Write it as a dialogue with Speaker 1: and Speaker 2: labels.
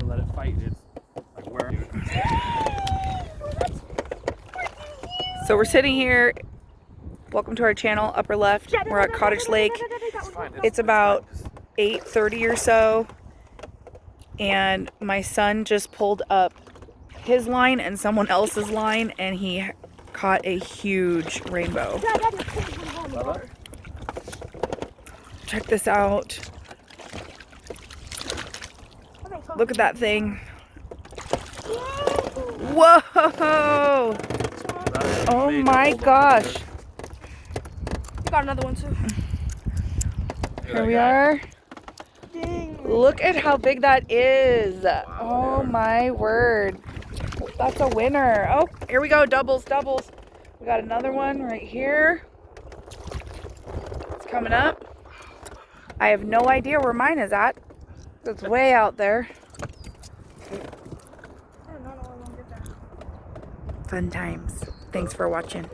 Speaker 1: let it fight. It's like where.
Speaker 2: So we're sitting here. Welcome to our channel, upper left. We're at Cottage Lake. It's about 8:30 or so. And my son just pulled up his line and someone else's line, and he caught a huge rainbow. Check this out. Look at that thing. Whoa! Oh my gosh.
Speaker 3: You got another one too.
Speaker 2: Here we are. Look at how big that is. Oh my word. That's a winner. Oh, here we go. Doubles, doubles. We got another one right here. It's coming up. I have no idea where mine is at. It's way out there. Fun times. Thanks for watching.